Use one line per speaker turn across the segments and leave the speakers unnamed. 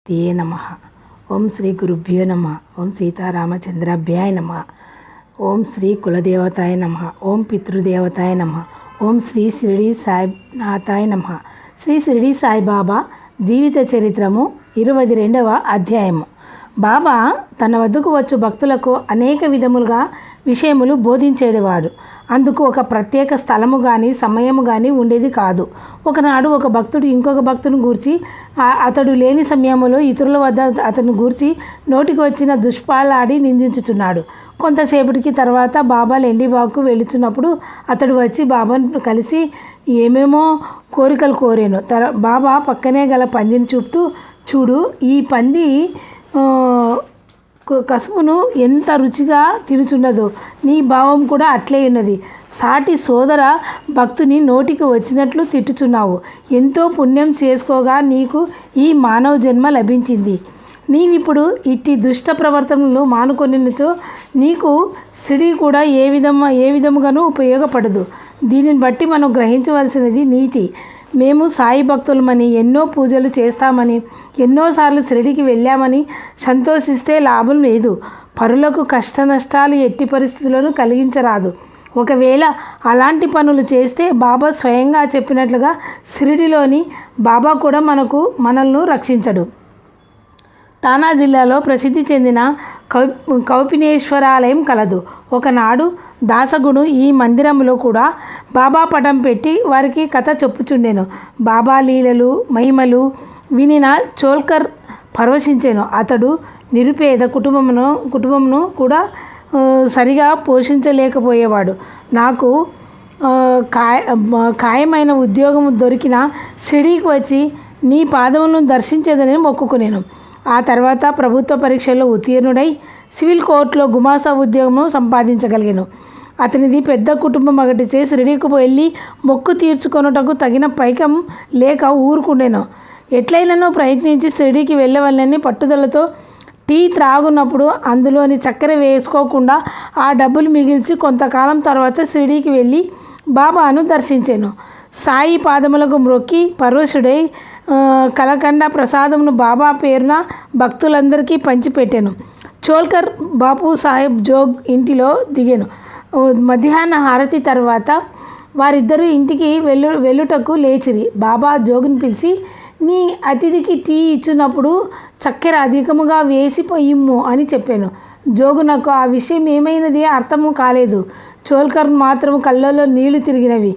ते नमः। ओम श्री गुरुभ्यो नमः। ओम सीतारामचंद्राभ्याय नमः। ओम श्री कुलदेवताय नमः। ओम पितृदेवताय नमः। ओम श्री शिरडी साईनाथाय नमः। శ్రీ షిరిడి సాయిబాబా జీవిత చరిత్రము 22వ అధ్యాయము. బాబా తన వద్దకు వచ్చు భక్తులకు అనేక విధములుగా విషయములు బోధించేవాడు. అందుకు ఒక ప్రత్యేక స్థలము కానీ సమయము కానీ ఉండేది కాదు. ఒకనాడు ఒక భక్తుడు ఇంకొక భక్తుని గూర్చి అతడు లేని సమయంలో ఇతరుల వద్ద అతను గూర్చి నోటికి వచ్చిన దుష్పాలాడి నిందించుచున్నాడు. కొంతసేపటికి తర్వాత బాబా లెండిబాగ్కు వెళుచున్నప్పుడు అతడు వచ్చి బాబాను కలిసి ఏమేమో కోరికలు కోరాను. బాబా పక్కనే గల పందిని చూపుతూ, చూడు, ఈ పంది కసుపును ఎంత రుచిగా తినుచున్నదో నీ భావం కూడా అట్లే ఉన్నది. సాటి సోదర భక్తుని నోటికి వచ్చినట్లు తిట్టుచున్నావు. ఎంతో పుణ్యం చేసుకోగా నీకు ఈ మానవ జన్మ లభించింది. నీవిప్పుడు ఇట్టి దుష్ట ప్రవర్తనలు మానుకొనిచో నీకు షిరిడి కూడా ఏ విధముగానూ ఉపయోగపడదు. దీనిని బట్టి మనం గ్రహించవలసినది నీతి. మేము సాయి భక్తులమని, ఎన్నో పూజలు చేస్తామని, ఎన్నోసార్లు షిరిడికి వెళ్ళామని సంతోషిస్తే లాభం లేదు. పరులకు కష్ట నష్టాలు ఎట్టి పరిస్థితులను కలిగించరాదు. ఒకవేళ అలాంటి పనులు చేస్తే బాబా స్వయంగా చెప్పినట్లుగా షిరిడిలోని బాబా కూడా మనల్ని రక్షించడు. తానా జిల్లాలో ప్రసిద్ధి చెందిన కౌపినేశ్వరాలయం కలదు. ఒకనాడు దాసగుడు ఈ మందిరంలో కూడా బాబా పటం పెట్టి వారికి కథ చెప్పుచుండెను. బాబా లీలలు మహిమలు వినిన చోల్కర్ పరవశించెను. అతడు నిరుపేద కుటుంబమును కూడా సరిగా పోషించలేకపోయేవాడు. నాకు ఖాయమైన ఉద్యోగం దొరికిన షిరిడీకి వచ్చి నీ పాదములను దర్శించేదని మొక్కుకునేను. ఆ తర్వాత ప్రభుత్వ పరీక్షల్లో ఉత్తీర్ణుడై సివిల్ కోర్టులో గుమాస్తా ఉద్యోగము సంపాదించగలిగాను. అతనిది పెద్ద కుటుంబం ఒకటిచే షిరిడీకి వెళ్ళి మొక్కు తీర్చుకొనుటకు తగిన పైకం లేక ఊరుకుండెను. ఎట్లయినను ప్రయత్నించి షిరిడీకి వెళ్ళవలనని పట్టుదలతో టీ త్రాగున్నప్పుడు అందులోని చక్కెర వేసుకోకుండా ఆ డబ్బులు మిగిల్చి కొంతకాలం తర్వాత షిరిడీకి వెళ్ళి బాబాను దర్శించాను. సాయి పాదములకు మ్రొక్కి పరవశుడై కలకండ ప్రసాదమును బాబా పేరున భక్తులందరికీ పంచిపెట్టాను. చోల్కర్ బాపు సాహెబ్ జోగ్ ఇంటిలో దిగాను. మధ్యాహ్న హారతి తర్వాత వారిద్దరూ ఇంటికి వెళ్ళుటకు లేచిరి. బాబా జోగుని పిలిచి, నీ అతిథికి టీ ఇచ్చినప్పుడు చక్కెర అధికముగా వేసి పొయ్యిమ్ము అని చెప్పాను. జోగు నాకు ఆ విషయం ఏమైనది అర్థము కాలేదు. చోల్కర్ మాత్రం కళ్ళల్లో నీళ్లు తిరిగినవి.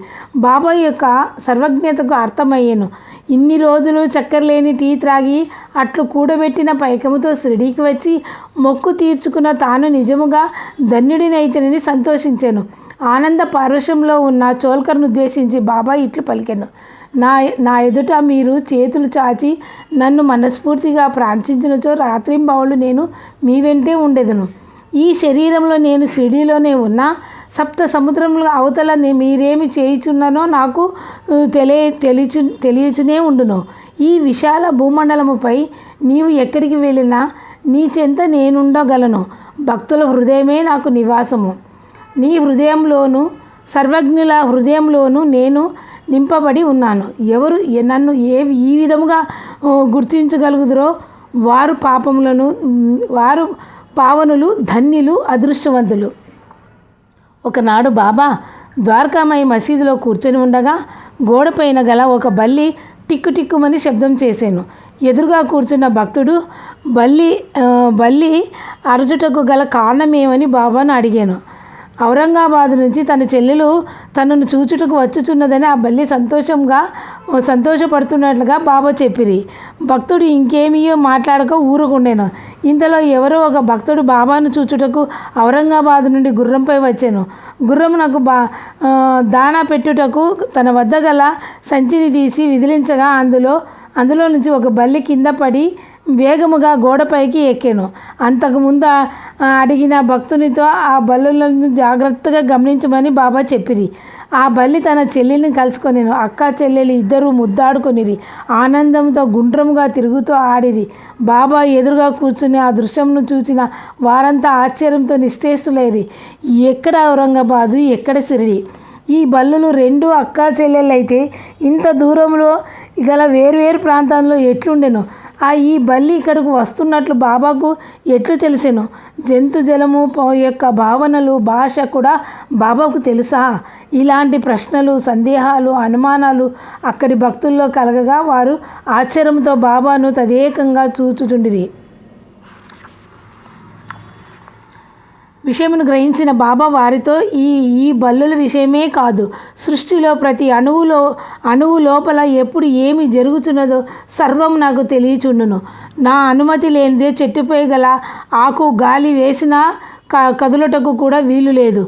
బాబా యొక్క సర్వజ్ఞతకు అర్థమయ్యాను. ఇన్ని రోజులు చక్కెర లేని టీ త్రాగి అట్లు కూడబెట్టిన పైకముతో షిరిడీకి వచ్చి మొక్కు తీర్చుకున్న తాను నిజముగా ధన్యుడినైతేనని సంతోషించాను. ఆనంద పారవశ్యంలో ఉన్న చోల్కర్ను ఉద్దేశించి బాబా ఇట్లు పలికాను, నా ఎదుట మీరు చేతులు చాచి నన్ను మనస్ఫూర్తిగా ప్రార్థించినచో రాత్రింబవళ్ళు నేను మీ వెంటే ఉండేదను. ఈ శరీరంలో నేను షిరిడీలోనే ఉన్నా సప్త సముద్రముల అవతల మీరేమి చేయుచున్నానో నాకు తెలియచునే ఉండును. ఈ విశాల భూమండలముపై నీవు ఎక్కడికి వెళ్ళినా నీ చెంత నేనుండగలను. భక్తుల హృదయమే నాకు నివాసము. నీ హృదయంలోను సర్వజ్ఞుల హృదయంలోనూ నేను నింపబడి ఉన్నాను. ఎవరు నన్ను ఈ విధముగా గుర్తించగలుగుదరో వారు పావనులు, ధన్యులు, అదృష్టవంతులు. ఒకనాడు బాబా ద్వారకామాయి మసీదులో కూర్చొని ఉండగా గోడపైన గల ఒక బల్లి టిక్కు టిక్కుమని శబ్దం చేశాను. ఎదురుగా కూర్చున్న భక్తుడు బల్లి అరచుటకు గల కారణమేమని బాబాను అడిగాను. ఔరంగాబాద్ నుంచి తన చెల్లెలు తనను చూచుటకు వచ్చుచున్నదని ఆ బల్లి సంతోషపడుతున్నట్లుగా బాబా చెప్పిరి. భక్తుడు ఇంకేమీయో మాట్లాడక ఊరుకుండేను. ఇంతలో ఎవరో ఒక భక్తుడు బాబాను చూచుటకు ఔరంగాబాద్ నుండి గుర్రంపై వచ్చాను. గుర్రమునకు దాణా పెట్టుటకు తన వద్ద గల సంచిని తీసి విదిలించగా అందులో నుంచి ఒక బల్లి కింద పడి వేగముగా గోడపైకి ఎక్కాను. అంతకుముందు అడిగిన భక్తునితో ఆ బల్లులను జాగ్రత్తగా గమనించమని బాబా చెప్పిరి. ఆ బల్లి తన చెల్లెల్ని కలుసుకొనేను. అక్క చెల్లెలు ఇద్దరూ ముద్దాడుకొనిరి. ఆనందంతో గుండ్రముగా తిరుగుతూ ఆడిరి. బాబా ఎదురుగా కూర్చుని ఆ దృశ్యంను చూసిన వారంతా ఆశ్చర్యంతో నిశ్చేష్టులైరి. ఎక్కడ ఔరంగాబాదు, ఎక్కడ షిరిడి? ఈ బల్లులు రెండు అక్కా చెల్లెళ్ళైతే ఇంత దూరంలో గల వేరువేరు ప్రాంతాల్లో ఎట్లుండెను? ఈ బల్లి ఇక్కడకు వస్తున్నట్లు బాబాకు ఎట్లు తెలిసెను? జంతు జలము యొక్క భావనలు, భాష కూడా బాబాకు తెలుసా? ఇలాంటి ప్రశ్నలు, సందేహాలు, అనుమానాలు అక్కడి భక్తుల్లో కలగగా వారు ఆశ్చర్యంతో బాబాను తదేకంగా చూచుచుండిరి. విషయమును గ్రహించిన బాబా వారితో ఈ బల్లుల విషయమే కాదు, సృష్టిలో ప్రతి అణువు లోపల ఎప్పుడు ఏమి జరుగుతున్నదో సర్వం నాకు తెలియచుండును. నా అనుమతి లేనిదే చెట్టుపై గల ఆకు గాలి వేసినా కదులటకు కూడా వీలు లేదు.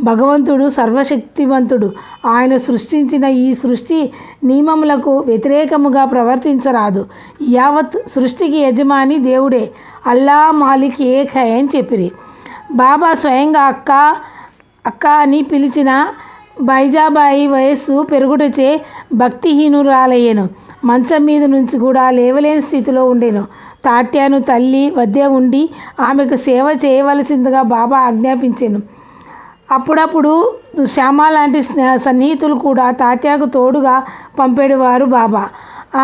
భగవంతుడు సర్వశక్తివంతుడు. ఆయన సృష్టించిన ఈ సృష్టి నియమములకు వ్యతిరేకముగా ప్రవర్తించరాదు. యావత్ సృష్టికి యజమాని దేవుడే. అల్లా మాలిక్ ఏక్ హై అని చెప్పిరి. బాబా స్వయంగా అక్క అని పిలిచిన బైజాబాయి వయస్సు పెరుగుటచే భక్తిహీనురాలయ్యను. మంచం మీద నుంచి కూడా లేవలేని స్థితిలో ఉండేను. తాత్యాను తల్లి వద్ద ఉండి ఆమెకు సేవ చేయవలసిందిగా బాబా ఆజ్ఞాపించాను. అప్పుడప్పుడు శ్యామ లాంటి సన్నిహితులు కూడా తాత్యాకు తోడుగా పంపేవారు బాబా.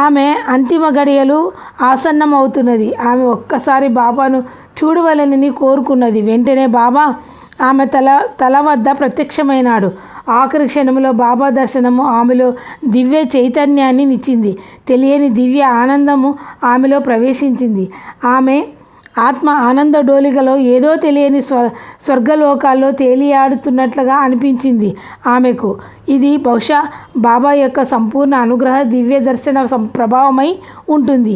ఆమె అంతిమ గడియలు ఆసన్నమవుతున్నది. ఆమె ఒక్కసారి బాబాను చూడవలనని కోరుకున్నది. వెంటనే బాబా ఆమె తల వద్ద ప్రత్యక్షమైనాడు. ఆఖరి క్షణంలో బాబా దర్శనము ఆమెలో దివ్య చైతన్యాన్ని నిచ్చింది. తెలియని దివ్య ఆనందము ఆమెలో ప్రవేశించింది. ఆమె ఆత్మ ఆనంద డోలికలో ఏదో తెలియని స్వర్గలోకాల్లో తేలియాడుతున్నట్లుగా అనిపించింది ఆమెకు. ఇది బహుశా బాబా యొక్క సంపూర్ణ అనుగ్రహ దివ్య దర్శన ప్రభావమై ఉంటుంది.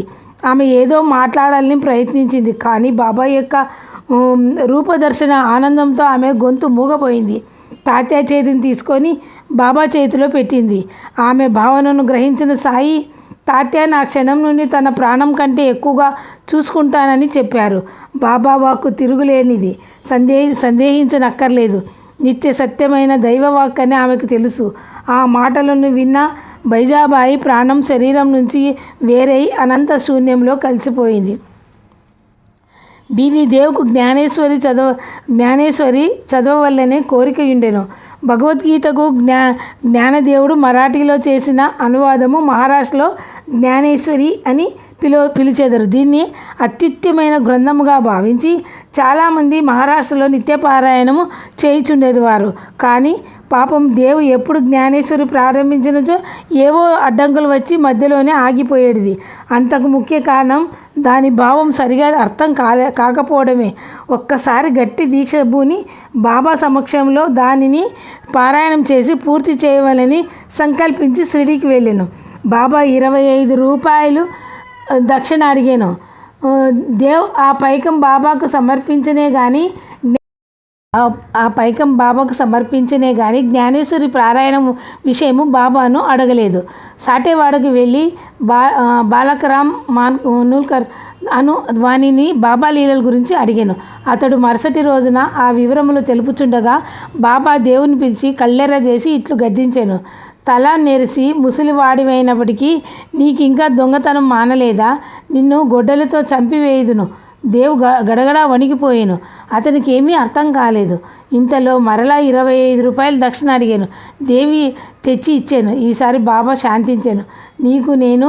ఆమె ఏదో మాట్లాడాలని ప్రయత్నించింది, కానీ బాబా యొక్క రూపదర్శన ఆనందంతో ఆమె గొంతు మూగపోయింది. తాత్యా చేతిని తీసుకొని బాబా చేతిలో పెట్టింది. ఆమె భావనను గ్రహించిన సాయి, తాత్యా నా క్షణం నుండి తన ప్రాణం కంటే ఎక్కువగా చూసుకుంటానని చెప్పారు. బాబా వాక్కు తిరుగులేనిది, సందేహించనక్కర్లేదు. నిత్య సత్యమైన దైవవాక్ అని ఆమెకు తెలుసు. ఆ మాటలను విన్న బైజాబాయి ప్రాణం శరీరం నుంచి వేరై అనంత శూన్యంలో కలిసిపోయింది. బివి దేవుకు జ్ఞానేశ్వరి చదవవల్లనే కోరిక ఉండెను. భగవద్గీతకు జ్ఞానదేవుడు మరాఠీలో చేసిన అనువాదము మహారాష్ట్రలో జ్ఞానేశ్వరి అని పిలిచేదరు. దీన్ని అత్యుత్తమైన గ్రంథముగా భావించి చాలామంది మహారాష్ట్రలో నిత్యపారాయణము చేయుచుండేవారు. కానీ పాపం దేవు ఎప్పుడు జ్ఞానేశ్వరి ప్రారంభించినచో ఏవో అడ్డంకులు వచ్చి మధ్యలోనే ఆగిపోయేది. అంతకు ముఖ్య కారణం దాని భావం సరిగా అర్థం కాకపోవడమే. ఒక్కసారి గట్టి దీక్ష భూని బాబా సమక్షంలో దానిని పారాయణం చేసి పూర్తి చేయవాలని సంకల్పించి షిరిడీకి వెళ్ళాను. బాబా 25 రూపాయలు దక్షిణ అడిగాను. దేవ్ ఆ పైకం బాబాకు సమర్పించనే కానీ జ్ఞానేశ్వరి పారాయణం విషయము బాబాను అడగలేదు. సాటేవాడకు వెళ్ళి బాలకరామ్ మాన్కూల్కర్ వాణిని బాబా లీలల గురించి అడిగాను. అతడు మరుసటి రోజున ఆ వివరములు తెలుపుచుండగా బాబా దేవుని పిలిచి కళ్ళెర్ర చేసి ఇట్లు గద్దించాను. తల నెరిసి ముసలివాడివైనప్పటికీ నీకింకా దొంగతనం మానలేదా? నిన్ను గొడ్డలతో చంపివేయుదును. దేవు గడగడా వణికిపోయాను. అతనికి ఏమీ అర్థం కాలేదు. ఇంతలో మరలా 25 రూపాయలు దక్షిణ అడిగాను. దేవి తెచ్చి ఇచ్చాను. ఈసారి బాబా శాంతించాను. నీకు నేను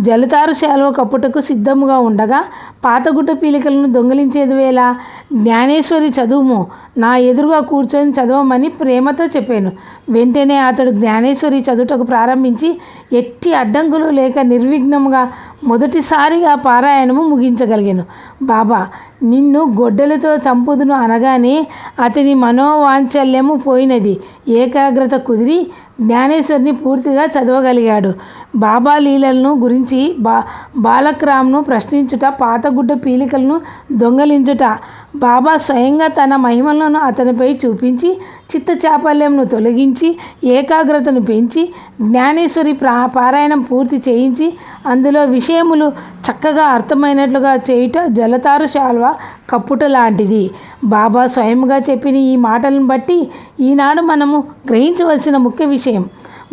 జలతారు శాలువ కప్పుటకు సిద్ధముగా ఉండగా పాతగుడ్డ పీలికలను దొంగిలించేది వేళ జ్ఞానేశ్వరి చదువుము, నా ఎదురుగా కూర్చొని చదవమని ప్రేమతో చెప్పాను. వెంటనే అతడు జ్ఞానేశ్వరి చదువుటకు ప్రారంభించి ఎట్టి అడ్డంకులు లేక నిర్విఘ్నముగా మొదటిసారిగా పారాయణము ముగించగలిగాను. బాబా నిన్ను గొడ్డలతో చంపుదును అనగానే అతని మనోవాంఛల్యము పోయినది. ఏకాగ్రత కుదిరి జ్ఞానేశ్వరిని పూర్తిగా చదవగలిగాడు. బాబా లీలలను గురించి బాలక్రామ్ను ప్రశ్నించుట, పాతగుడ్డ పీలికలను దొంగలించుట, బాబా స్వయంగా తన మహిమలను అతనిపై చూపించి చిత్తచాపల్యంను తొలగించి ఏకాగ్రతను పెంచి జ్ఞానేశ్వరి పారాయణం పూర్తి చేయించి అందులో విషయములు చక్కగా అర్థమైనట్లుగా చేయుట జలతారు శాల్వ కప్పుట లాంటిది. బాబా స్వయంగా చెప్పిన ఈ మాటలను బట్టి ఈనాడు మనము గ్రహించవలసిన ముఖ్య విషయం,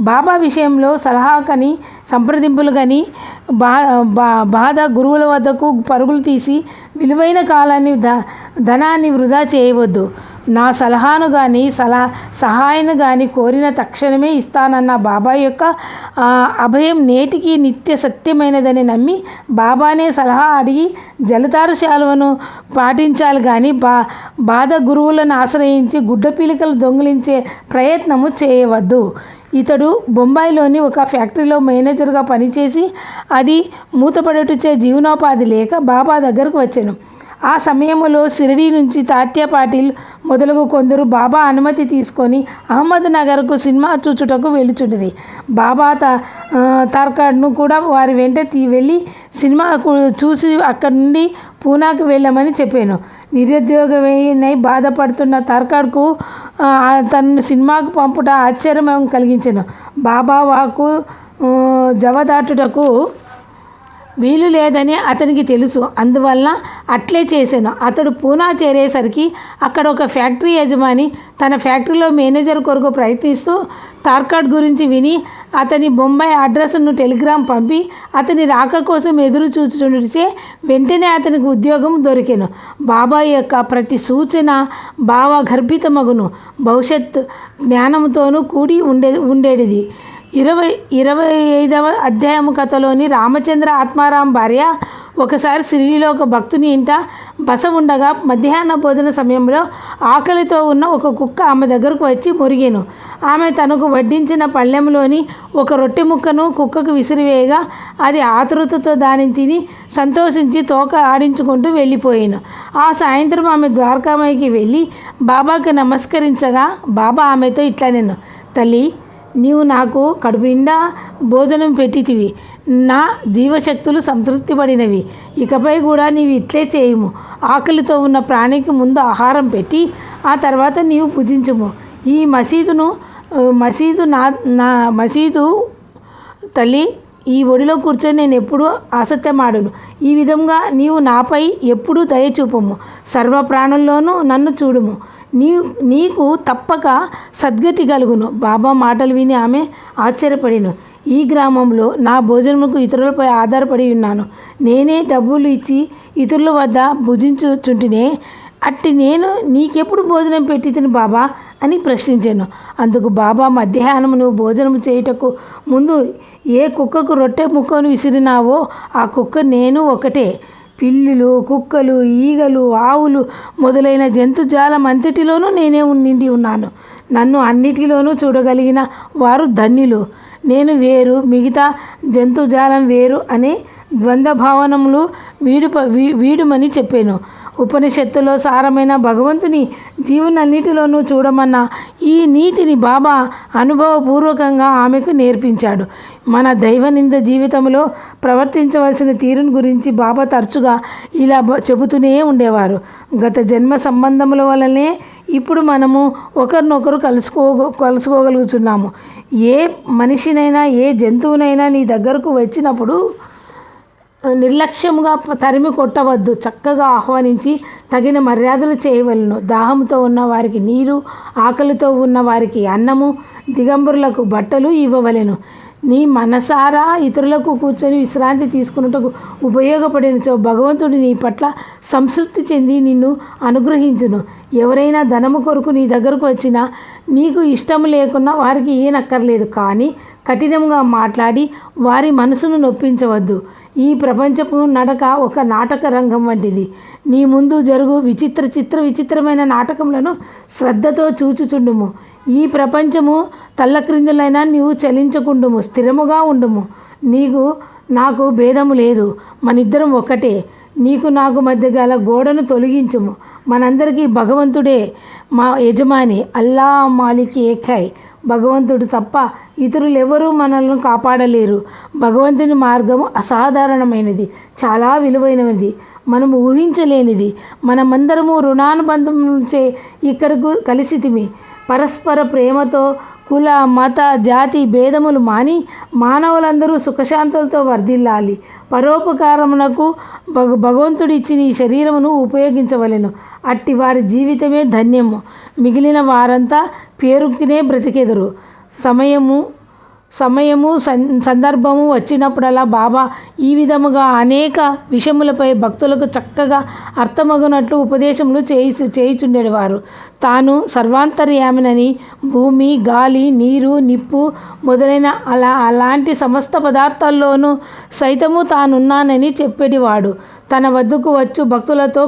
బాబా విషయంలో సలహా కానీ సంప్రదింపులు కానీ బాధ గురువుల వద్దకు పరుగులు తీసి విలువైన కాలాన్ని ధనాన్ని వృధా చేయవద్దు. నా సలహాను కానీ సహాయాన్ని కానీ కోరిన తక్షణమే ఇస్తానన్న బాబా యొక్క అభయం నేటికి నిత్య సత్యమైనదని నమ్మి బాబానే సలహా అడిగి జలతారు శాలువను పాటించాలి కానీ బాధ గురువులను ఆశ్రయించి గుడ్డపీలికలు దొంగిలించే ప్రయత్నము చేయవద్దు. ఇతడు బొంబాయిలోని ఒక ఫ్యాక్టరీలో మేనేజర్గా పనిచేసి అది మూతపడేటుచే జీవనోపాధి లేక బాబా దగ్గరకు వచ్చాను. ఆ సమయంలో షిరిడీ నుంచి తాత్యా పాటిల్ మొదలగు కొందరు బాబా అనుమతి తీసుకొని అహ్మద్ నగర్కు సినిమా చూచుటకు వెళ్ళుచుండిరి. బాబా తార్కాడ్ను కూడా వారి వెంట వెళ్ళి సినిమా చూసి అక్కడి నుండి పూనాకు వెళ్ళమని చెప్పాను. నిరుద్యోగమై బాధపడుతున్న తార్కాడ్కు తనను సినిమాకు పంపుట ఆశ్చర్యం కలిగించాను. బాబా వాకు జవదాటుటకు వీలు లేదని అతనికి తెలుసు. అందువలన అట్లే చేశాను. అతడు పూనా చేరేసరికి అక్కడ ఒక ఫ్యాక్టరీ యజమాని తన ఫ్యాక్టరీలో మేనేజర్ కొరకు ప్రయత్నిస్తూ తార్కాడ్ గురించి విని అతని బొంబాయి అడ్రస్ను టెలిగ్రామ్ పంపి అతని రాక కోసం ఎదురు చూచుచుండిచే వెంటనే అతనికి ఉద్యోగం దొరికెను. బాబా యొక్క ప్రతి సూచన భావగర్భితమగును భవిష్యత్ జ్ఞానంతోనూ కూడి ఉండేది. 25వ అధ్యాయము కథలోని రామచంద్ర ఆత్మారాం భార్య ఒకసారి షిరిడీలో ఒక భక్తుని ఇంట బస ఉండగా మధ్యాహ్న భోజన సమయంలో ఆకలితో ఉన్న ఒక కుక్క ఆమె దగ్గరకు వచ్చి మొరిగేను. ఆమె తనకు వడ్డించిన పళ్ళెంలోని ఒక రొట్టె ముక్కను కుక్కకు విసిరివేయగా అది ఆతృతతో దానిని తిని సంతోషించి తోక ఆడించుకుంటూ వెళ్ళిపోయాను. ఆ సాయంత్రం ఆమె ద్వారకామాయికి వెళ్ళి బాబాకి నమస్కరించగా బాబా ఆమెతో ఇట్లా నేను తల్లి, నీవు నాకు కడుపు నిండా భోజనం పెట్టితివి. నా జీవశక్తులు సంతృప్తి పడినవి. ఇకపై కూడా నీవు ఇట్లే చేయుము. ఆకలితో ఉన్న ప్రాణికి ముందు ఆహారం పెట్టి ఆ తర్వాత నీవు పూజించుము. ఈ మసీదు తల్లి, ఈ ఒడిలో కూర్చొని నేను ఎప్పుడూ అసత్యమాడును. ఈ విధంగా నీవు నాపై ఎప్పుడూ దయచూపము. సర్వ ప్రాణుల్లోనూ నన్ను చూడుము. నీకు తప్పక సద్గతి కలుగును. బాబా మాటలు విని ఆమె ఆశ్చర్యపడిను. ఈ గ్రామంలో నా భోజనముకు ఇతరులపై ఆధారపడి ఉన్నాను. నేనే డబ్బులు ఇచ్చి ఇతరుల వద్ద భుజించుచుంటినే. అట్టి నేను నీకెప్పుడు భోజనం పెట్టితిని బాబా అని ప్రశ్నించాను. అందుకు బాబా మధ్యాహ్నం నువ్వు భోజనం చేయుటకు ముందు ఏ కుక్కకు రొట్టె ముక్కను విసిరినావో ఆ కుక్క నేను ఒకటే. పిల్లులు, కుక్కలు, ఈగలు, ఆవులు మొదలైన జంతుజాలం అంతటిలోనూ నేనే నిండి ఉన్నాను. నన్ను అన్నిటిలోనూ చూడగలిగిన వారు ధన్యులు. నేను వేరు, మిగతా జంతుజాలం వేరు అనే ద్వంద్వభావనములు వీడుమని చెప్పాను. ఉపనిషత్తులో సారమైన భగవంతుని జీవునన్నిటిలోనూ చూడమన్న ఈ నీతిని బాబా అనుభవపూర్వకంగా ఆమెకు నేర్పించాడు. మన దైవనింద జీవితంలో ప్రవర్తించవలసిన తీరుని గురించి బాబా తరచుగా ఇలా చెబుతూనే ఉండేవారు. గత జన్మ సంబంధముల వల్లనే ఇప్పుడు మనము ఒకరినొకరు కలుసుకోగలుగుతున్నాము. ఏ మనిషినైనా ఏ జంతువునైనా నీ దగ్గరకు వచ్చినప్పుడు నిర్లక్ష్యముగా తరిమి కొట్టవద్దు. చక్కగా ఆహ్వానించి తగిన మర్యాదలు చేయవలను. దాహంతో ఉన్న వారికి నీరు, ఆకలితో ఉన్న వారికి అన్నము, దిగంబరులకు బట్టలు ఇవ్వవలెను. నీ మనసారా ఇతరులకు కూర్చొని విశ్రాంతి తీసుకున్నట్టుకు ఉపయోగపడినచో భగవంతుడు నీ పట్ల సంతృప్తి చెంది నిన్ను అనుగ్రహించును. ఎవరైనా ధనము కొరకు నీ దగ్గరకు వచ్చినా నీకు ఇష్టం లేకున్నా వారికి ఏనక్కర్లేదు. కానీ కఠినంగా మాట్లాడి వారి మనసును నొప్పించవద్దు. ఈ ప్రపంచపు నడక ఒక నాటక రంగం వంటిది. నీ ముందు జరుగు విచిత్రమైన నాటకములను శ్రద్ధతో చూచుచుండుము. ఈ ప్రపంచము తల్లక్రిందులైనా నీవు చలించకుండుము. స్థిరముగా ఉండుము. నాకు భేదము లేదు. మనిద్దరం ఒక్కటే. నీకు నాకు మధ్య గల గోడను తొలగించుము. మనందరికీ భగవంతుడే మా యజమాని. అల్లా మాలిక్ ఏకై. భగవంతుడు తప్ప ఇతరులెవరూ మనల్ని కాపాడలేరు. భగవంతుని మార్గము అసాధారణమైనది, చాలా విలువైనది, మనము ఊహించలేనిది. మనమందరము రుణానుబంధంచే ఇక్కడకు కలిసితిమి. పరస్పర ప్రేమతో కుల, మత, జాతి భేదములు మాని మానవులందరూ సుఖశాంతులతో వర్ధిల్లాలి. పరోపకారమునకు భగవంతుడిచ్చిన ఈ శరీరమును ఉపయోగించవలెను. అట్టి వారి జీవితమే ధన్యము. మిగిలిన వారంతా పేరుకినే బ్రతికెదరు. సమయము సందర్భము వచ్చినప్పుడల్లా బాబా ఈ విధముగా అనేక విషయములపై భక్తులకు చక్కగా అర్థమగునట్లు ఉపదేశములు చేయుచుండేవారు. తాను సర్వాంతర్యామినని, భూమి, గాలి, నీరు, నిప్పు మొదలైన అలాంటి సమస్త పదార్థాల్లోనూ సైతము తానున్నానని చెప్పేటివాడు. తన వద్దకు వచ్చు భక్తులతో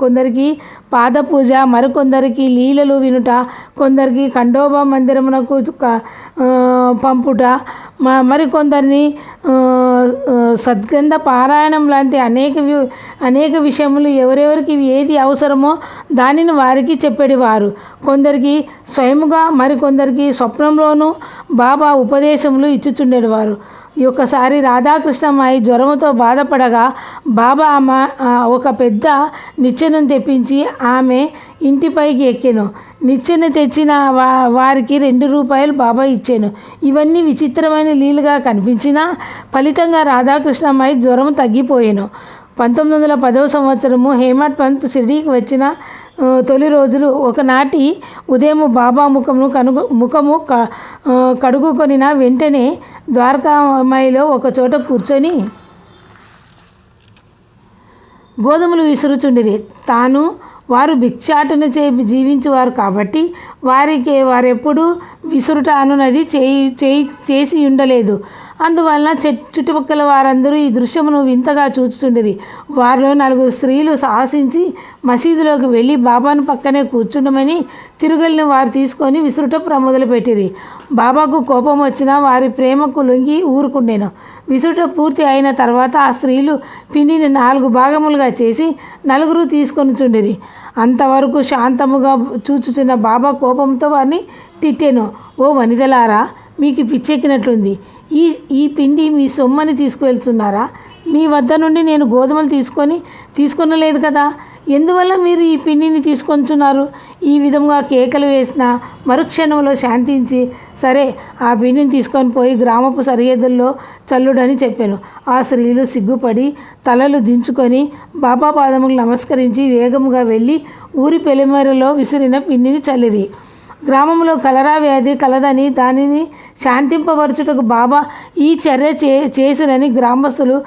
కొందరికి పాదపూజ, మరికొందరికి లీలలు వినుట, కొందరికి ఖండోబా మందిరమునకు పంపుట, మరికొందరిని సద్గంధ పారాయణం లాంటి అనేక విషయములు ఎవరెవరికి ఏది అవసరమో దానిని వారికి చెప్పేవారు. కొందరికి స్వయముగా, మరికొందరికి స్వప్నంలోనూ బాబా ఉపదేశములు ఇచ్చుచుండేవారు. ఒకసారి రాధాకృష్ణమ్మాయి జ్వరముతో బాధపడగా బాబా ఒక పెద్ద నిచ్చెనను తెప్పించి ఆమె ఇంటిపైకి ఎక్కెను. నిచ్చెన తెచ్చిన వారికి 2 రూపాయలు బాబా ఇచ్చాను. ఇవన్నీ విచిత్రమైన లీలుగా కనిపించినా ఫలితంగా రాధాకృష్ణమ్మాయి జ్వరం తగ్గిపోయాను. 1910వ సంవత్సరము హేమట్ పంత్ షిరిడీకి వచ్చిన తొలి రోజులు ఒకనాటి ఉదయం బాబా ముఖము కడుగుకొనిన వెంటనే ద్వారకామాయిలో ఒక చోట కూర్చొని గోధుమలు విసురుచుండిరి. వారు భిక్షాటన జీవించువారు కాబట్టి వారెప్పుడు విసురుట అనున్నది చేసి ఉండలేదు. అందువలన చుట్టుపక్కల వారందరూ ఈ దృశ్యమును వింతగా చూచుచుండిరి. వారిలో 4 స్త్రీలు సాహసించి మసీదులోకి వెళ్ళి బాబాను పక్కనే కూర్చుండమని తిరుగలిని వారు తీసుకొని విసురుట మొదలుపెట్టిరి. బాబాకు కోపం వచ్చినా వారి ప్రేమకు లొంగి ఊరుకుండెను. విసురుట పూర్తి అయిన తర్వాత ఆ స్త్రీలు పిండిని 4 భాగములుగా చేసి 4 తీసుకొని చుండిరి. అంతవరకు శాంతముగా చూచుచున్న బాబా కోపంతో వారిని తిట్టెను. ఓ వనితలారా, మీకు పిచ్చెక్కినట్లుంది. ఈ పిండి మీ సొమ్మని తీసుకువెళ్తున్నారా? మీ వద్ద నుండి నేను గోధుమలు తీసుకొనలేదు కదా, ఎందువల్ల మీరు ఈ పిండిని తీసుకొంచున్నారు? ఈ విధంగా కేకలు వేసిన మరుక్షణంలో శాంతించి, సరే ఆ పిండిని తీసుకొని పోయి గ్రామపు సరిహద్దుల్లో చల్లుడని చెప్పాను. ఆ స్త్రీలు సిగ్గుపడి తలలు దించుకొని బాబా పాదములకు నమస్కరించి వేగముగా వెళ్ళి ఊరి పొలిమేరలో విసిరిన పిండిని చల్లిరి. గ్రామంలో కలరా వ్యాధి కలదని దానిని శాంతింపబరచుటకు బాబా ఈ చర్య చేసిరని గ్రామస్తులు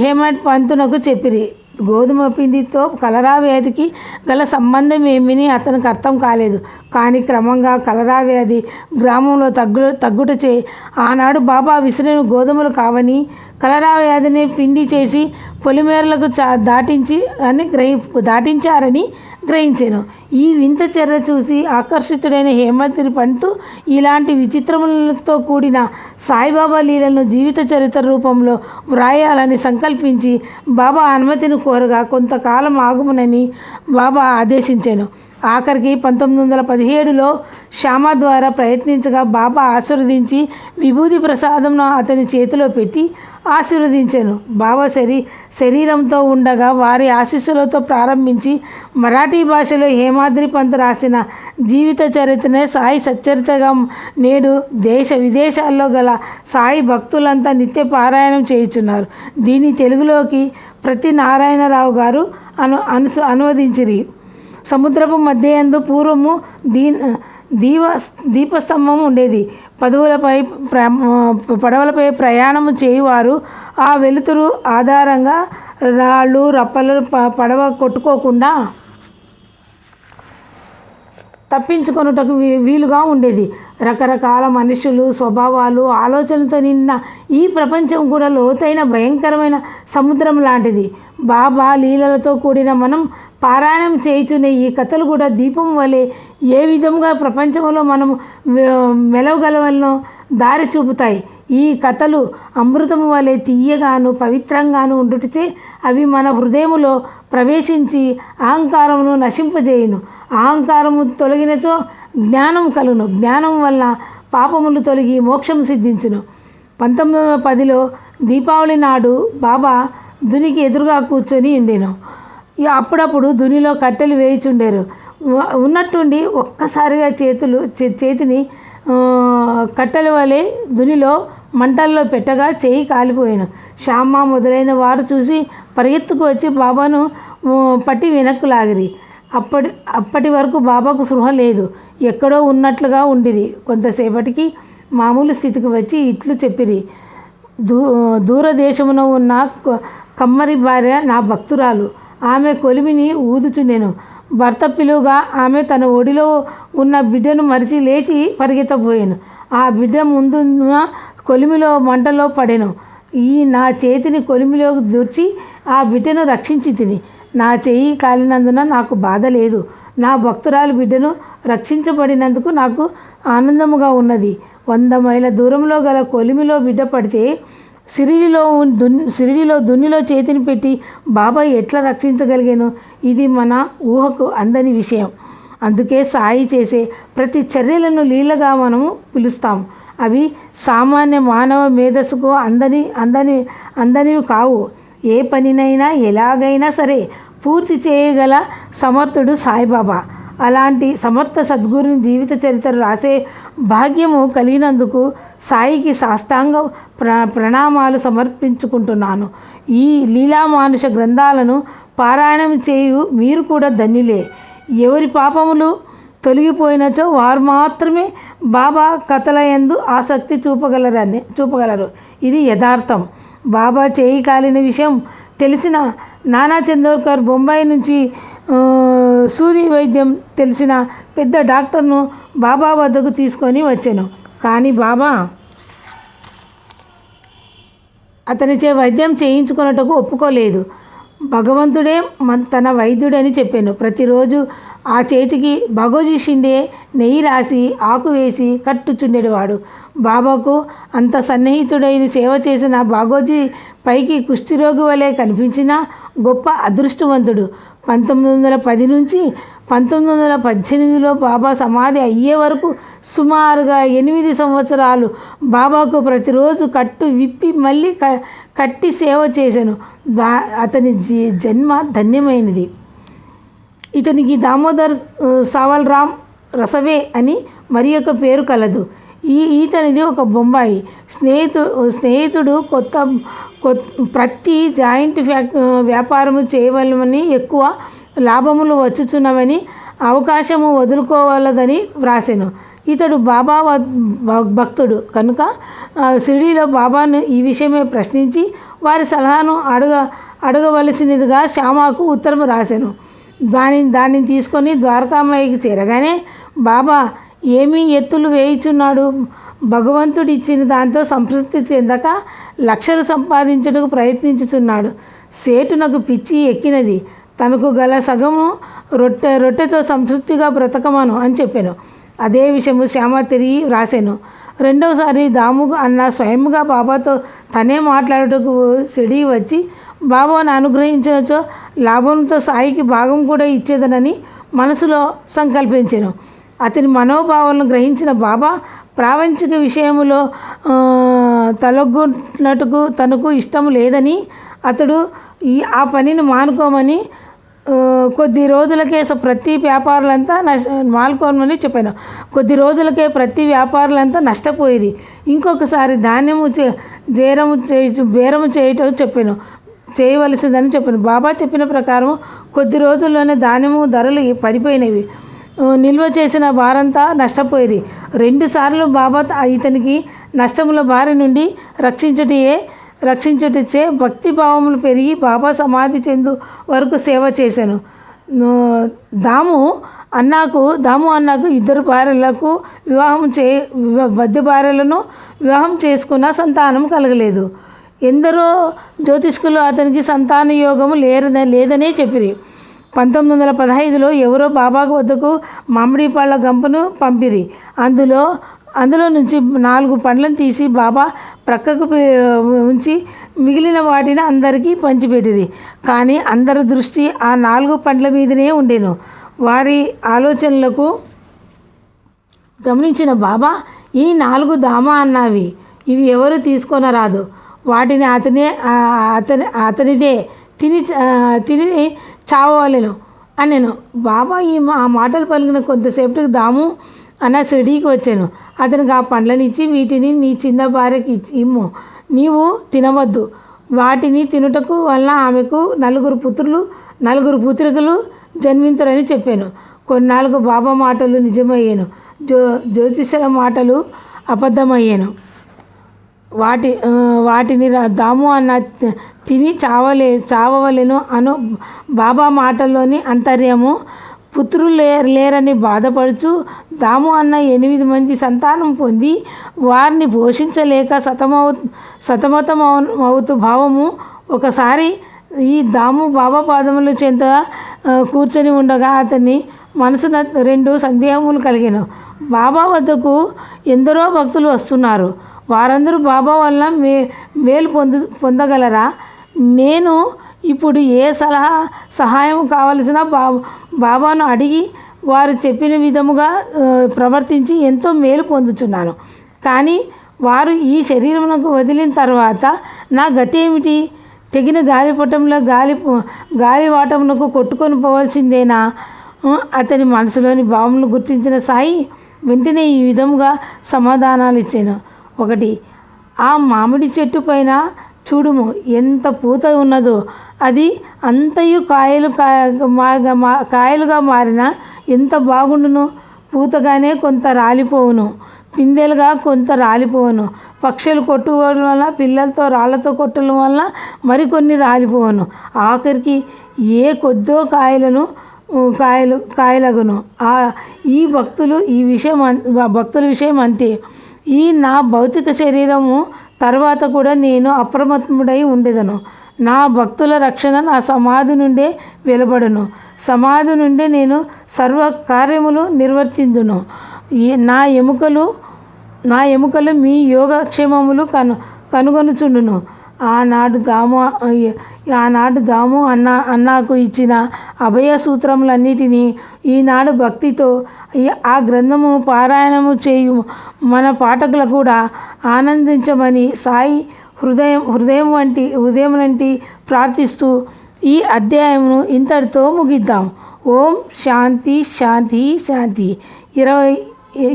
హేమట్ పంతునకు చెప్పిరి. గోధుమ పిండితో కలరా వ్యాధికి గల సంబంధం ఏమని అతనికి అర్థం కాలేదు. కానీ క్రమంగా కలరా వ్యాధి గ్రామంలో తగ్గుటచే ఆనాడు బాబా విసిరిన గోధుమలు కావని కలరా వ్యాధిని పిండి చేసి పొలిమేరలకు దాటించారని గ్రహించాను. ఈ వింత చర్య చూసి ఆకర్షితుడైన హేమత్ పంతు ఇలాంటి విచిత్రములతో కూడిన సాయిబాబా లీలను జీవిత చరిత్ర రూపంలో వ్రాయాలని సంకల్పించి బాబా అనుమతిని కోరగా కొంతకాలం ఆగుమునని బాబా ఆదేశించాను. ఆఖరికి 1917లో శ్యామ ద్వారా ప్రయత్నించగా బాబా ఆశీర్వదించి విభూతి ప్రసాదంను అతని చేతిలో పెట్టి ఆశీర్వదించాను. బాబా శరీరంతో ఉండగా వారి ఆశీస్సులతో ప్రారంభించి మరాఠీ భాషలో హేమాద్రి పంత్ రాసిన జీవిత చరిత్రనే సాయి సచ్చరితగా నేడు దేశ విదేశాల్లో గల సాయి భక్తులంతా నిత్య పారాయణం చేయుచున్నారు. దీన్ని తెలుగులోకి ప్రతి నారాయణరావు గారు అనువదించిరి. సముద్రపు మధ్యయందు పూర్వము దీపస్తంభం ఉండేది. పడవలపై ప్రయాణము చేయువారు ఆ వెలుతురు ఆధారంగా రాళ్ళు రప్పలు పడవ కొట్టుకోకుండా తప్పించుకొనుటకు వీలుగా ఉండేది. రకరకాల మనుషులు, స్వభావాలు, ఆలోచనలతో నిన్న ఈ ప్రపంచం కూడా లోతైన భయంకరమైన సముద్రం లాంటిది. బాబా లీలలతో కూడిన మనం పారాయణం చేయుచునే ఈ కథలు కూడా దీపం వలె ఏ విధంగా ప్రపంచంలో మనం మెలవగలవలనో దారి చూపుతాయి. ఈ కథలు అమృతము వలె తీయగాను పవిత్రంగాను ఉండుటచే అవి మన హృదయములో ప్రవేశించి అహంకారమును నశింపజేయును. అహంకారము తొలగినచో జ్ఞానం కలుగును. జ్ఞానం వల్ల పాపములు తొలగి మోక్షం సిద్ధించును. 1910లో దీపావళి నాడు బాబా దునికి ఎదురుగా కూర్చొని ఉండెను. అప్పుడప్పుడు దునిలో కట్టెలు వేయుచుండేరు. ఉన్నట్టుండి ఒక్కసారిగా చేతిని కట్టెల వలె దునిలో మంటల్లో పెట్టగా చేయి కాలిపోయాను. శ్యామ మొదలైన వారు చూసి పరిగెత్తుకు వచ్చి బాబాను పట్టి వెనక్కు లాగిరి. అప్పటి వరకు బాబాకు స్పృహ లేదు. ఎక్కడో ఉన్నట్లుగా ఉండిరి. కొంతసేపటికి మామూలు స్థితికి వచ్చి ఇట్లు చెప్పిరి. దూరదేశమున ఉన్న కమ్మరి భార్య నా భక్తురాలు. ఆమె కొలిమిని ఊదుచుండెను. భర్త పిలువగా ఆమె తన ఒడిలో ఉన్న బిడ్డను మరిచి లేచి పరిగెత్తబోయాను. ఆ బిడ్డ ముందున్న కొలిమిలో మంటలో పడెను. నా చేతిని కొలిమిలోకి దూర్చి ఆ బిడ్డను రక్షించి తిని. నా చెయ్యి కాలినందున నాకు బాధ లేదు. నా భక్తురాలు బిడ్డను రక్షించబడినందుకు నాకు ఆనందముగా ఉన్నది. 100 మైళ్ళ దూరంలో గల కొలిమిలో బిడ్డ పడితే సిరిడిలో దున్నిలో చేతిని పెట్టి బాబా ఎట్లా రక్షించగలిగాను? ఇది మన ఊహకు అందని విషయం. అందుకే సాయి చేసే ప్రతి చర్యలను లీలగా మనము పిలుస్తాం. అవి సామాన్య మానవ మేధస్సుకు అందనివి కావు. ఏ పనినైనా ఎలాగైనా సరే పూర్తి చేయగల సమర్థుడు సాయిబాబా. అలాంటి సమర్థ సద్గురుని జీవిత చరిత్ర రాసే భాగ్యము కలిగినందుకు సాయికి సాష్టాంగ ప్రణామాలు సమర్పించుకుంటున్నాను. ఈ లీలామానుష గ్రంథాలను పారాయణం చేయు మీరు కూడా ధన్యులే. ఎవరి పాపములు తొలగిపోయినచో వారు మాత్రమే బాబా కథల యందు ఆసక్తి చూపగలరు. ఇది యథార్థం. బాబా చేయి కాలిన విషయం తెలిసిన నానా చందోర్కర్ బొంబాయి నుంచి సూది వైద్యం తెలిసిన పెద్ద డాక్టర్ను బాబా వద్దకు తీసుకొని వచ్చాను. కానీ బాబా అతనిచే వైద్యం చేయించుకున్నట్టుకు ఒప్పుకోలేదు. భగవంతుడే తన వైద్యుడని చెప్పాను. ప్రతిరోజు ఆ చేతికి భగోజీ షిండే నెయ్యి రాసి ఆకు వేసి కట్టుచుండేవాడు. బాబాకు అంత సన్నిహితుడైన సేవ చేసిన బాగోజీ పైకి కుష్ఠిరోగి వలె కనిపించిన గొప్ప అదృష్టవంతుడు. 1910 నుంచి 1918లో బాబా సమాధి అయ్యే వరకు సుమారుగా 8 సంవత్సరాలు బాబాకు ప్రతిరోజు కట్టు విప్పి మళ్ళీ కట్టి సేవ చేశాను. అతని జన్మ ధన్యమైనది. ఇతనికి దామోదర్ సావల్రామ్ రసవే అని మరి ఒక పేరు కలదు. ఈతనిది ఒక బొంబాయి స్నేహితుడు ప్రతి జాయింట్ వ్యాపారము చేయవలమని ఎక్కువ లాభములు వచ్చుచున్నవని అవకాశము వదులుకోవాలదని వ్రాసాను. ఇతడు బాబా భక్తుడు కనుక షిరిడీలో బాబాను ఈ విషయమే ప్రశ్నించి వారి సలహాను అడగవలసినదిగా శ్యామకు ఉత్తరం రాశాను. దానిని తీసుకొని ద్వారకామాయికి చేరగానే బాబా ఏమీ ఎత్తులు వేయుచున్నాడు. భగవంతుడిచ్చిన దాంతో సంతృప్తి చెందక లక్షలు సంపాదించుటకు ప్రయత్నించుచున్నాడు. సేటునకు పిచ్చి ఎక్కినది. తనకు గల సగము రొట్టెతో సంతృప్తిగా బ్రతకమను అని చెప్పాను. అదే విషయము శ్యామ తిరిగి వ్రాసాను. రెండవసారి దాము అన్న స్వయంగా బాబాతో తనే మాట్లాడుటకు షిరిడీ వచ్చి బాబాను అనుగ్రహించినచో లాభంతో సాయికి భాగం కూడా ఇచ్చేదనని మనసులో సంకల్పించాను. అతని మనోభావాలను గ్రహించిన బాబా ప్రాపంచిక విషయములో తలొగ్గునట్టుకు తనకు ఇష్టం లేదని అతడు ఆ పనిని మానుకోమని కొద్ది రోజులకే ప్రతి వ్యాపారులంతా మానుకోమని చెప్పాను. కొద్ది రోజులకే ప్రతి వ్యాపారులంతా నష్టపోయి ఇంకొకసారి ధాన్యము బేరము చేయటం చేయవలసిందని చెప్పాను. బాబా చెప్పిన ప్రకారం కొద్ది రోజుల్లోనే ధాన్యము ధరలు పడిపోయినవి. నిల్వ చేసిన వారంతా నష్టపోయి 2 సార్లు బాబా ఇతనికి నష్టముల బారి నుండి రక్షించుటచే భక్తి భావములు పెరిగి బాబా సమాధి చెందు వరకు సేవ చేశాను. దాము అన్నాకు 2 భార్యలకు వద్ద భార్యలను వివాహం చేసుకున్న సంతానం కలగలేదు. ఎందరో జ్యోతిష్కులు అతనికి సంతాన యోగము లేదనే చెప్పిరి. 1915లో ఎవరో బాబా వద్దకు మామిడి పళ్ళ గంపను పంపిరి. అందులో నుంచి 4 పండ్లను తీసి బాబా ప్రక్కకు ఉంచి మిగిలిన వాటిని అందరికీ పంచిపెట్టిరి. కానీ అందరి దృష్టి ఆ 4 పండ్ల మీదనే ఉండెను. వారి ఆలోచనలకు గమనించిన బాబా, ఈ 4 దామా అన్నవి, ఇవి ఎవరు తీసుకొనరాదు. వాటిని అతనిదే తిని చావలేను అనెను. బాబా ఆ మాటలు పలికిన కొంతసేపటికి దాము అన్న షిరిడీకి వచ్చాను. అతనికి ఆ పండ్లను ఇచ్చి, వీటిని నీ చిన్న భార్యకి ఇమ్ము, నీవు తినవద్దు. వాటిని తినుటకు వలన ఆమెకు 4 పుత్రికలు జన్మించరని చెప్పాను. కొన్నాళ్ళకు బాబా మాటలు నిజమయ్యాను. జ్యోతిషుల మాటలు అబద్ధమయ్యాను. వాటిని దాము అన్న తిని చావవలెను అను బాబా మాటల్లోని అంతర్యము. పుత్రులు లేరని బాధపడుచు దాము అన్న 8 మంది సంతానం పొంది వారిని పోషించలేక సతమతమవుతూ భావము. ఒకసారి ఈ దాము బాబా పాదముల చెంత కూర్చొని ఉండగా అతని మనసున 2 సందేహములు కలిగాను. బాబా వద్దకు ఎందరో భక్తులు వస్తున్నారు. వారందరూ బాబా వల్ల మేలు పొందగలరా? నేను ఇప్పుడు ఏ సహాయం కావలసిన బాబాను అడిగి వారు చెప్పిన విధముగా ప్రవర్తించి ఎంతో మేలు పొందుతున్నాను. కానీ వారు ఈ శరీరమునకు వదిలిన తర్వాత నా గతి ఏమిటి? తెగిన గాలిపటంలో గాలివాటమునకు కొట్టుకొని పోవాల్సిందేనా? అతని మనసులోని భావములు గుర్తించిన సాయి వెంటనే ఈ విధముగా సమాధానాలు ఇచ్చాను. 1. ఆ మామిడి చెట్టు పైన చూడుము, ఎంత పూత ఉన్నదో. అది అంతయు కాయలుగా మారిన ఎంత బాగుండును. పూతగానే కొంత రాలిపోవును, పిందెలుగా కొంత రాలిపోవును. పక్షులు కొట్టుకోవడం వల్ల, పిల్లలతో రాళ్లతో కొట్టడం వల్ల మరికొన్ని రాలిపోవును. ఆఖరికి ఏ కొద్దో కాయలగును. ఈ భక్తుల విషయం అంతే. ఈ నా భౌతిక శరీరము తర్వాత కూడా నేను అప్రమత్తముడై ఉండేదను. నా భక్తుల రక్షణ నా సమాధి నుండే వెలువడును. సమాధి నుండే నేను సర్వ కార్యములు నిర్వర్తించును. నా ఎముకలు మీ యోగక్షేమములు కనుగొనుచుండును. ఆనాడు దాము అన్నాకు ఇచ్చిన అభయ సూత్రములన్నిటినీ ఈనాడు భక్తితో ఆ గ్రంథము పారాయణము చేయు మన పాఠకులు కూడా ఆనందించమని సాయి హృదయం వంటి ప్రార్థిస్తూ ఈ అధ్యాయమును ఇంతటితో ముగిద్దాం. ఓం శాంతి శాంతి శాంతి.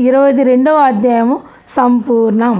22వ అధ్యాయము సంపూర్ణం.